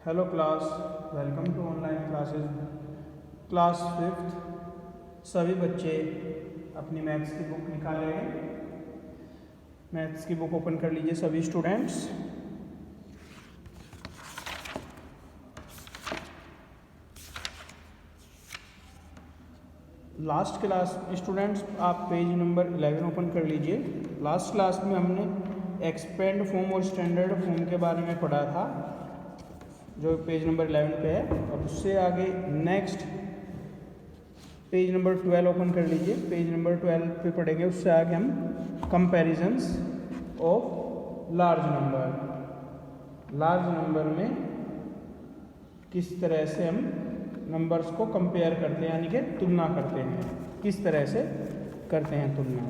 Hello class, welcome to online classes. Class 5th सभी बच्चे अपनी मैथ्स की बुक निकालें। मैथ्स की बुक ओपन कर लीजिए सभी स्टूडेंट्स। लास्ट क्लास स्टूडेंट्स आप पेज नंबर 11 ओपन कर लीजिए। लास्ट क्लास में हमने एक्सपेंड फॉर्म और स्टैंडर्ड फॉर्म के बारे में पढ़ा था, जो पेज नंबर 11 पे है। और उससे आगे नेक्स्ट पेज नंबर 12 ओपन कर लीजिए। पेज नंबर 12 पे पढ़ेंगे। उससे आगे हम कंपैरिजंस ऑफ लार्ज नंबर में किस तरह से हम नंबर्स को कंपेयर करते हैं, यानी कि तुलना करते हैं, किस तरह से करते हैं तुलना।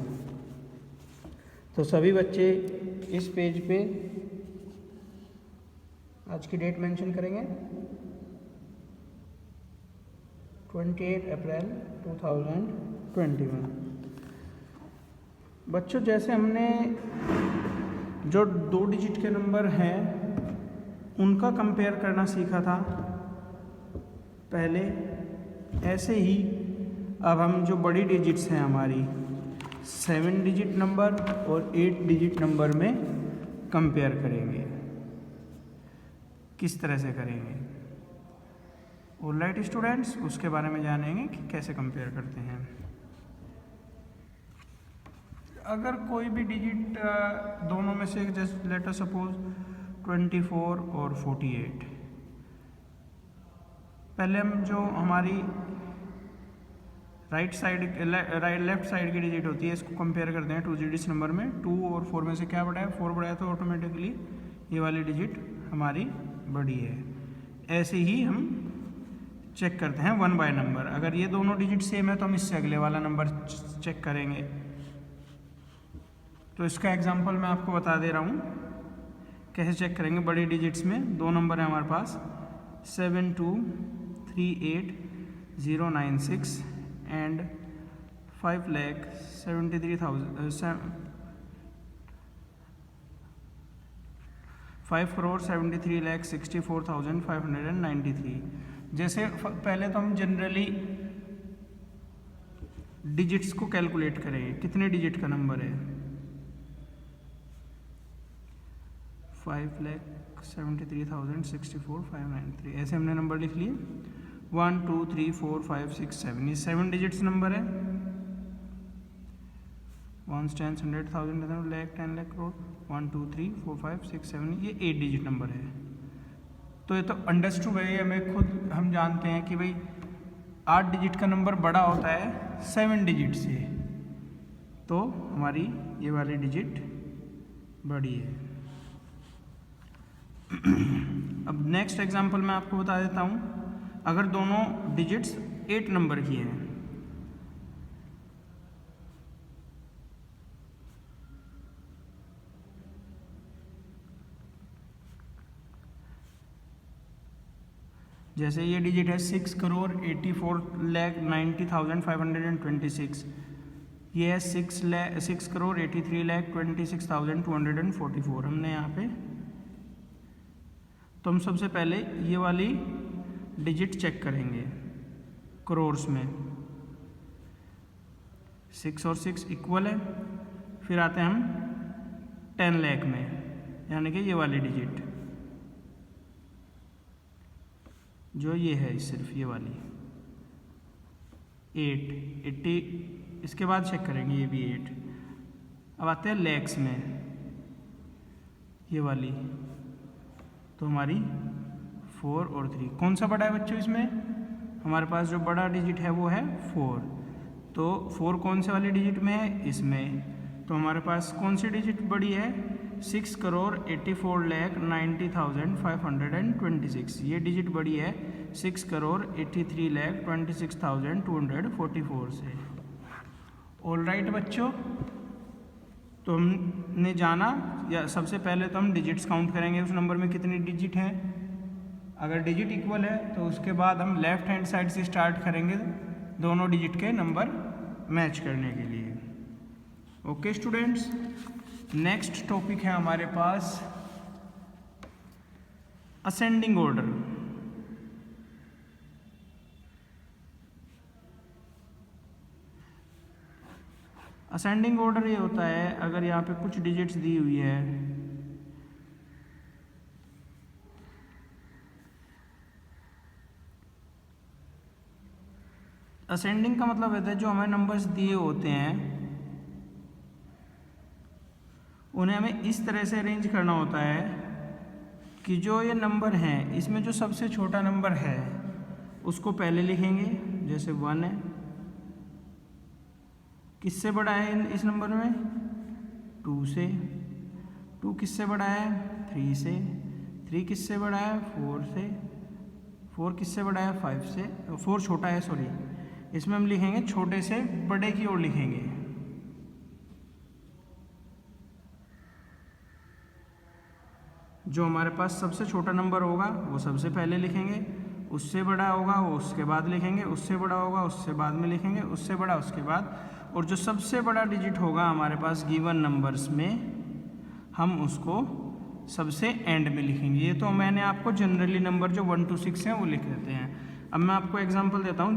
तो सभी बच्चे इस पेज पे आज की डेट मेंशन करेंगे, 28 अप्रैल 2021। बच्चों, जैसे हमने जो 2 डिजिट के नंबर हैं उनका कंपेयर करना सीखा था पहले, ऐसे ही अब हम जो बड़ी डिजिट्स हैं हमारी 7 डिजिट नंबर और 8 डिजिट नंबर में कंपेयर करेंगे। किस तरह से करेंगे? ऑलराइट स्टूडेंट्स, उसके बारे में जानेंगे कि कैसे कंपेयर करते हैं। अगर कोई भी डिजिट दोनों में से, जस्ट लेट अस सपोज 24 और 48, पहले हम जो हमारी लेफ्ट साइड की डिजिट होती है इसको कंपेयर करते हैं 2 डिजिट्स नंबर में। 2 और 4 में से क्या बड़ा है? 4 बड़ा है, तो ऑटोमेटिकली ये वाली डिजिट हमारी बड़ी है। ऐसे ही हम चेक करते हैं 1 बाय नंबर। अगर ये दोनों डिजिट सेम है तो हम इससे अगले वाला नंबर चेक करेंगे। तो इसका एग्जांपल मैं आपको बता दे रहा हूँ कैसे चेक करेंगे। बड़ी डिजिट्स में 2 नंबर है हमारे पास, 7238,096 एंड 5,73,64,593। जैसे पहले तो हम जनरली डिजिट्स को कैलकुलेट करेंगे। कितने डिजिट का नंबर है? 5,73,64,593। ऐसे हमने नंबर लिख लिए। 1 2 3 4 5 6 7, ये 7 डिजिट्स नंबर है। 1 10 100 1000 lakh 10 lakh करोड़। 1 2 3 4 5 6 7, ये 8 डिजिट नंबर है। तो ये तो अंडरस्टूड है, हमें खुद हम जानते हैं कि भाई 8 डिजिट का नंबर बड़ा होता है 7 डिजिट से, तो हमारी ये वाली डिजिट बड़ी है। अब नेक्स्ट एग्जांपल मैं आपको बता देता हूँ। अगर दोनों डिजिट्स 8 नंबर की हैं, जैसे ये डिजिट है 6,84,90,526, ये है 6,83,26,244। हमने यहाँ पे, तो हम सबसे पहले ये वाली डिजिट चेक करेंगे करोर्स में। 6 और 6 इक्वल है। फिर आते हैं हम 10 लाख में, यानी कि ये वाली डिजिट जो ये है, सिर्फ ये वाली 80, इसके बाद चेक करेंगे ये भी 8। अब आते हैं लैक्स में, ये वाली, तो हमारी 4 और 3। कौन सा बड़ा है बच्चों इसमें? हमारे पास जो बड़ा डिजिट है वो है 4। तो 4 कौन से वाली डिजिट में है? इसमें। तो हमारे पास कौन सी डिजिट बड़ी है? 6,84,90,526, ये डिजिट बड़ी है 6,83,26,244 से। ऑलराइट बच्चों, तो हमने जाना, या सबसे पहले तो हम डिजिट्स काउंट करेंगे उस नंबर में कितनी डिजिट हैं। अगर डिजिट इक्वल है तो उसके बाद हम लेफ्ट हैंड साइड से स्टार्ट करेंगे दोनों डिजिट के नंबर मैच करने के लिए। ओके स्टूडेंट्स, नेक्स्ट टॉपिक है हमारे पास असेंडिंग ऑर्डर। असेंडिंग ऑर्डर ये होता है अगर यहाँ पे कुछ डिजिट्स दी हुई है, असेंडिंग का मतलब होता है जो हमें नंबर्स दिए होते हैं उन्हें हमें इस तरह से अरेंज करना होता है कि जो ये नंबर हैं इसमें जो सबसे छोटा नंबर है उसको पहले लिखेंगे, जैसे 1 है। किससे बड़ा है इस नंबर में? 2 से। 2 किससे बड़ा है? 3 से। 3 किससे बड़ा है? 4 से। 4 किससे बड़ा है? 5 से। 4 छोटा है, सॉरी। इसमें हम लिखेंगे छोटे से बड़े की ओर लिखेंगे। जो हमारे पास सबसे छोटा नंबर होगा वो सबसे पहले लिखेंगे, उससे बड़ा होगा वो उसके बाद लिखेंगे, उससे बड़ा होगा उससे बाद में लिखेंगे, उससे बड़ा उसके बाद, और जो सबसे बड़ा डिजिट होगा हमारे पास गिवन नंबर्स में हम उसको सबसे एंड में लिखेंगे। ये तो मैंने आपको जनरली नंबर जो 1 to 6 हैं वो लिख देते हैं। अब मैं आपको एग्जांपल देता हूँ,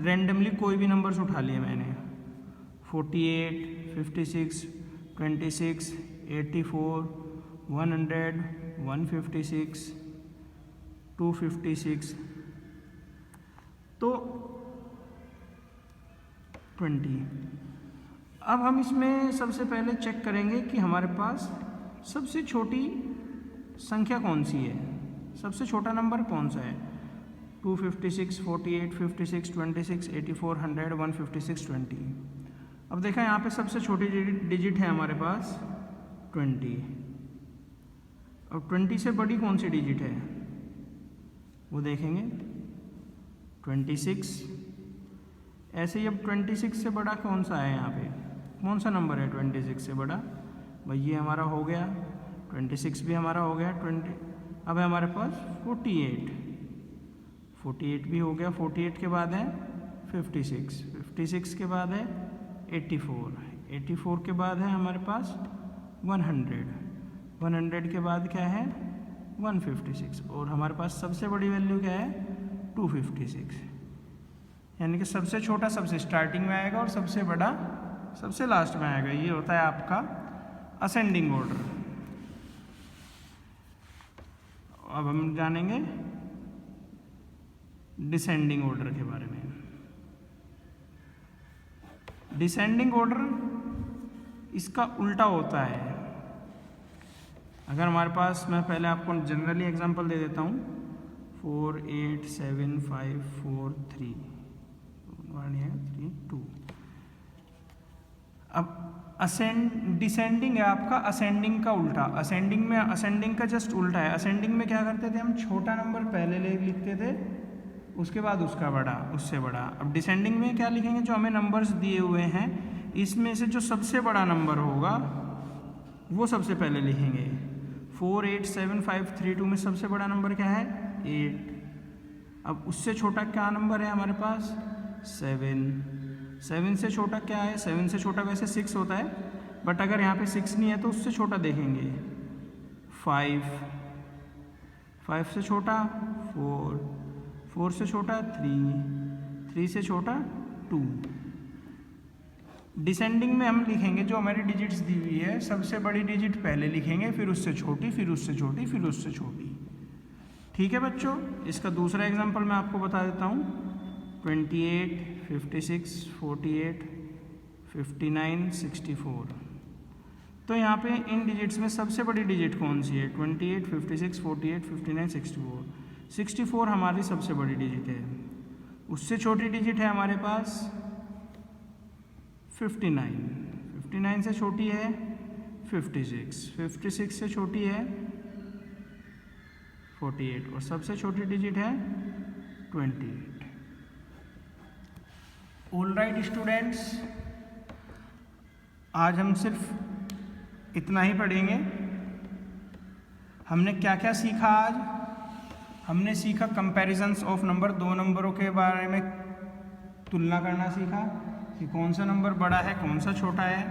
रैंडमली कोई भी नंबर्स उठा लिए मैंने, 48, 56, 26, 84, 100, 156, 256, तो 20। अब हम इसमें सबसे पहले चेक करेंगे कि हमारे पास सबसे छोटी संख्या कौन सी है, सबसे छोटा नंबर कौन सा है। 256, 48, 56, 26, 84, 100, 156, 20। अब देखा यहाँ पे सबसे छोटी डिजिट है हमारे पास 20। अब 20 से बड़ी कौन सी डिजिट है वो देखेंगे, 26। ऐसे ही अब 26 से बड़ा कौन सा है, यहाँ पे कौन सा नंबर है 26 से बड़ा? भाई ये हमारा हो गया, 26 भी हमारा हो गया 20। अब है हमारे पास 48, 48 भी हो गया। 48 के बाद है 56, 56 के बाद है 84, 84 के बाद है हमारे पास 100, 100 के बाद क्या है 156, और हमारे पास सबसे बड़ी वैल्यू क्या है 256। यानी कि सबसे छोटा सबसे स्टार्टिंग में आएगा और सबसे बड़ा सबसे लास्ट में आएगा। ये होता है आपका असेंडिंग ऑर्डर। अब हम जानेंगे डिसेंडिंग ऑर्डर के बारे में। डिसेंडिंग ऑर्डर इसका उल्टा होता है। अगर हमारे पास, मैं पहले आपको जनरली एग्जांपल दे देता हूँ, 4 8 7 5 4 3 3 2। अब डिसेंडिंग है आपका असेंडिंग का उल्टा। असेंडिंग में असेंडिंग का जस्ट उल्टा है। असेंडिंग में क्या करते थे हम, छोटा नंबर पहले लिखते थे, उसके बाद उसका बड़ा, उससे बड़ा। अब डिसेंडिंग में क्या लिखेंगे, जो हमें नंबर्स दिए हुए हैं इसमें से जो सबसे बड़ा नंबर होगा वो सबसे पहले लिखेंगे। 4 8 7 5 3 2 में सबसे बड़ा नंबर क्या है 8। अब उससे छोटा क्या नंबर है हमारे पास 7। 7 से छोटा क्या है, 7 से छोटा वैसे 6 होता है, बट अगर यहाँ पे 6 नहीं है तो उससे छोटा देखेंगे 5। 5 से छोटा 4, 4 से छोटा 3, 3 से छोटा 2। डिसेंडिंग में हम लिखेंगे जो हमारी डिजिट्स दी हुई है, सबसे बड़ी डिजिट पहले लिखेंगे, फिर उससे छोटी, फिर उससे छोटी, फिर उससे छोटी। ठीक है बच्चों, इसका दूसरा एग्जांपल मैं आपको बता देता हूँ। 28, 56, 48, 59, 64। तो यहाँ पे इन डिजिट्स में सबसे बड़ी डिजिट कौन सी है 28, 56, 48, 59, 64। 64 हमारी सबसे बड़ी डिजिट है। उससे छोटी डिजिट है हमारे पास 59। 59 से छोटी है 56। 56 से छोटी है 48, और सबसे छोटी डिजिट है 28। ऑल राइट स्टूडेंट्स, आज हम सिर्फ इतना ही पढ़ेंगे। हमने क्या क्या सीखा आज? हमने सीखा कंपैरिजन्स ऑफ नंबर, दो नंबरों के बारे में तुलना करना सीखा कि कौन सा नंबर बड़ा है कौन सा छोटा है।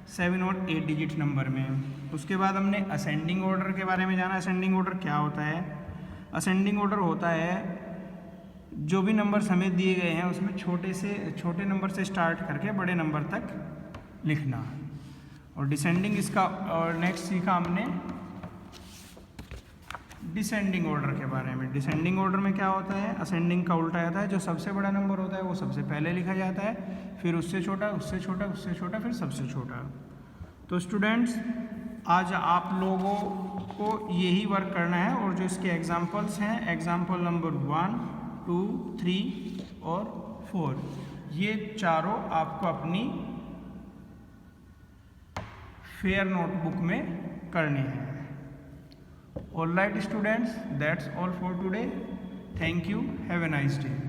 7 और 8 डिजिट नंबर में। उसके बाद हमने असेंडिंग ऑर्डर के बारे में जाना। असेंडिंग ऑर्डर क्या होता है? असेंडिंग ऑर्डर होता है जो भी नंबर्स हमें दिए गए हैं उसमें छोटे नंबर से स्टार्ट करके बड़े नंबर तक लिखना। और डिसेंडिंग इसका, और नेक्स्ट सीखा हमने डिसेंडिंग ऑर्डर के बारे में। डिसेंडिंग ऑर्डर में क्या होता है? असेंडिंग का उल्टा आता है, जो सबसे बड़ा नंबर होता है वो सबसे पहले लिखा जाता है, फिर उससे छोटा, उससे छोटा, उससे छोटा, फिर सबसे छोटा। तो स्टूडेंट्स आज आप लोगों को यही वर्क करना है, और जो इसके एग्जाम्पल्स हैं, एग्जाम्पल नंबर 1, 2, 3 और 4, ये चारों आपको अपनी फेयर नोटबुक में करने हैं। All right students, that's all for today. Thank you. Have a nice day.